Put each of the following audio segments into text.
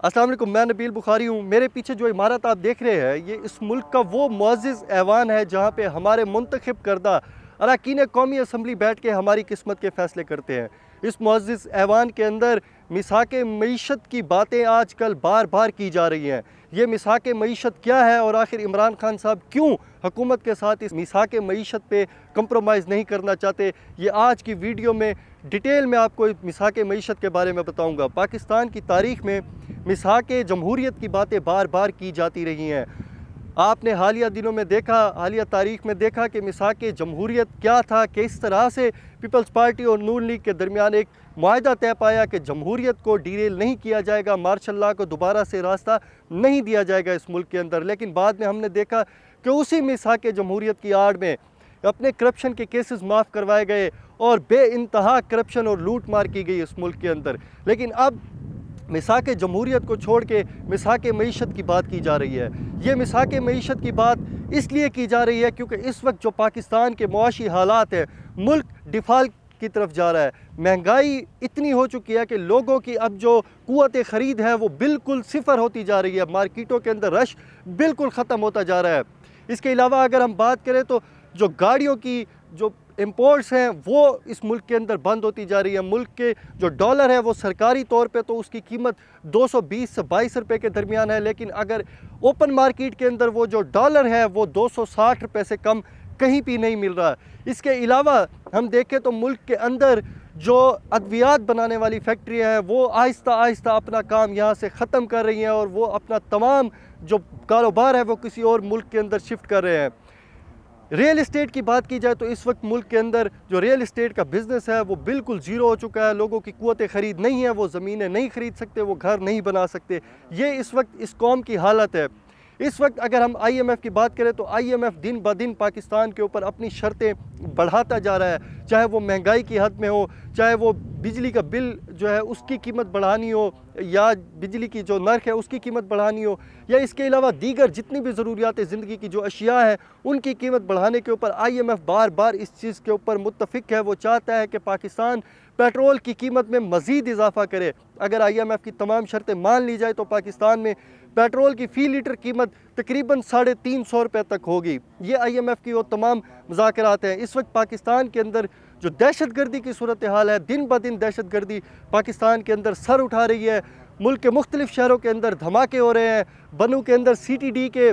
अस्सलाम वालेकुम, मैं नबील बुखारी हूँ। मेरे पीछे जो इमारत आप देख रहे हैं, ये इस मुल्क का वो मुअज़्ज़िज़ ऐवान है जहाँ पे हमारे मुंतखब करदा अरकान कौमी असम्बली बैठ के हमारी किस्मत के फ़ैसले करते हैं। इस मुअज़्ज़िज़ ऐवान के अंदर मिसाक़े मईशत की बातें आजकल बार बार की जा रही हैं। ये मिसाक़े मईशत क्या है और आखिर इमरान खान साहब क्यों हुकूमत के साथ इस मिसाक़े मईशत पे कंप्रोमाइज़ नहीं करना चाहते, ये आज की वीडियो में डिटेल में आपको मिसाक़े मईशत के बारे में बताऊँगा। पाकिस्तान की तारीख़ में मिसाक़े जमहूरियत की बातें बार बार की जाती रही हैं। आपने हालिया दिनों में देखा, हालिया तारीख़ में देखा कि मिसाक़े जमहूरियत क्या था, किस तरह से पीपल्स पार्टी और नून लीग के दरमियान एक मुआहदा तय पाया कि जमहूरियत को डीरेल नहीं किया जाएगा, मार्शल लॉ को दोबारा से रास्ता नहीं दिया जाएगा इस मुल्क के अंदर। लेकिन बाद में हमने देखा कि उसी मिसाक़े जमहूरियत की आड़ में अपने करप्शन के केसेस माफ़ करवाए गए और बेइंतहा करप्शन और लूट मार की गई इस मुल्क के अंदर। लेकिन अब मिसाक़े जमहूरियत को छोड़ के मिसाक़े मईशत की बात की जा रही है। ये मिसाक़े मईशत की बात इसलिए की जा रही है क्योंकि इस वक्त जो पाकिस्तान के मुआशी हालात हैं, मुल्क डिफ़ाल्ट की तरफ जा रहा है। महंगाई इतनी हो चुकी है कि लोगों की अब जो क़ुव्वत ख़रीद है वो बिल्कुल सिफ़र होती जा रही है। मार्केटों के अंदर रश बिल्कुल ख़त्म होता जा रहा है। इसके अलावा अगर हम बात करें तो जो गाड़ियों की जो इंपोर्ट्स हैं वो इस मुल्क के अंदर बंद होती जा रही है। मुल्क के जो डॉलर है वो सरकारी तौर पे तो उसकी कीमत 220 से 22 रुपये के दरमियान है, लेकिन अगर ओपन मार्केट के अंदर वो जो डॉलर है वो 260 रुपये से कम कहीं भी नहीं मिल रहा। इसके अलावा हम देखें तो मुल्क के अंदर जो अद्वियात बनाने वाली फैक्ट्रियाँ हैं वो आहिस्ता आहिस्ता अपना काम यहाँ से ख़त्म कर रही हैं और वो अपना तमाम जो कारोबार है वो किसी और मुल्क के अंदर शिफ्ट कर रहे हैं। रियल इस्टेट की बात की जाए तो इस वक्त मुल्क के अंदर जो रियल इस्टेट का बिज़नेस है वो बिल्कुल ज़ीरो हो चुका है। लोगों की क़ुव्वत ख़रीद नहीं है, वो ज़मीनें नहीं ख़रीद सकते, वो घर नहीं बना सकते। ये इस वक्त इस कौम की हालत है। इस वक्त अगर हम IMF की बात करें तो IMF दिन ब दिन पाकिस्तान के ऊपर अपनी शर्तें बढ़ाता जा रहा है, चाहे वो महंगाई की हद में हो, चाहे वो बिजली का बिल जो है उसकी कीमत बढ़ानी हो या बिजली की जो नर्ख है उसकी कीमत बढ़ानी हो, या इसके अलावा दीगर जितनी भी ज़रूरियात ज़िंदगी की जो अशिया है उनकी कीमत बढ़ाने के ऊपर IMF बार बार इस चीज़ के ऊपर मुत्तफ़िक है। वो चाहता है कि पाकिस्तान पेट्रोल की कीमत में मज़ीद इजाफ़ा करे। अगर IMF की तमाम शर्तें मान ली जाए तो पाकिस्तान में पेट्रोल की फ़ी लीटर कीमत तकरीबन 350 रुपये तक होगी। ये IMF की वो तमाम मुज़ाकरात हैं। इस वक्त पाकिस्तान के अंदर जो दहशतगर्दी की सूरत हाल है, दिन ब दिन दहशतगर्दी पाकिस्तान के अंदर सर उठा रही है। मुल्क के मुख्तलिफ़ शहरों के अंदर धमाके हो रहे हैं। बनू के अंदर CTD के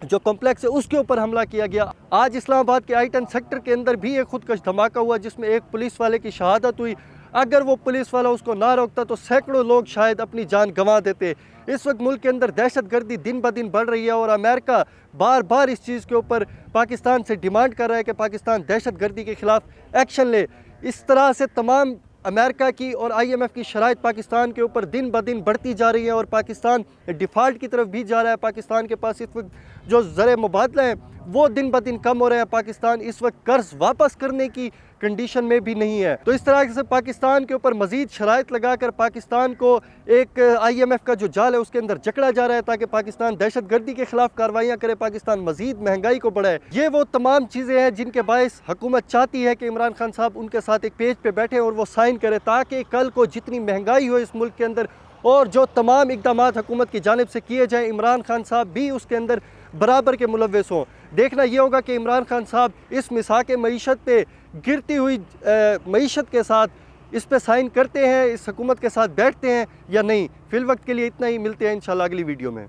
जो कॉम्प्लेक्स है उसके ऊपर हमला किया गया। आज इस्लामाबाद के I-10 सेक्टर के अंदर भी एक खुदकश धमाका हुआ जिसमें एक पुलिस वाले की शहादत हुई। अगर वो पुलिस वाला उसको ना रोकता तो सैकड़ों लोग शायद अपनी जान गंवा देते। इस वक्त मुल्क के अंदर दहशतगर्दी दिन ब दिन बढ़ रही है और अमेरिका बार बार इस चीज़ के ऊपर पाकिस्तान से डिमांड कर रहा है कि पाकिस्तान दहशतगर्दी के ख़िलाफ़ एक्शन ले। इस तरह से तमाम अमेरिका की और IMF की शराइत पाकिस्तान के ऊपर दिन ब दिन बढ़ती जा रही है और पाकिस्तान डिफ़ाल्ट की तरफ भी जा रहा है। पाकिस्तान के पास इस वक्त जो ज़र मुबादला है वो दिन ब दिन कम हो रहे हैं। पाकिस्तान इस वक्त कर्ज वापस करने की कंडीशन में भी नहीं है। तो इस तरह से पाकिस्तान के ऊपर मज़ीद शराइत लगाकर पाकिस्तान को एक IMF का जो जाल है उसके अंदर जकड़ा जा रहा है ताकि पाकिस्तान दहशतगर्दी के ख़िलाफ़ कार्रवाइयाँ करे, पाकिस्तान मज़ीद महंगाई को बढ़ाए। ये वो तमाम चीज़ें हैं जिनके बायस हुकूमत चाहती है कि इमरान खान साहब उनके साथ एक पेज पे बैठे और वो साइन करें ताकि कल को जितनी महंगाई हो इस मुल्क के अंदर और जो तमाम इक़दामात हुकूमत की जानिब से किए जाएँ, इमरान खान साहब भी उसके अंदर बराबर के मुलव्वस हों। देखना ये होगा कि इमरान खान साहब इस मिसाक़े मईशत पे गिरती हुई मईशत के साथ इस पे साइन करते हैं, इस हुकूमत के साथ बैठते हैं या नहीं। फ़िल वक्त के लिए इतना ही, मिलते हैं इंशाल्लाह अगली वीडियो में।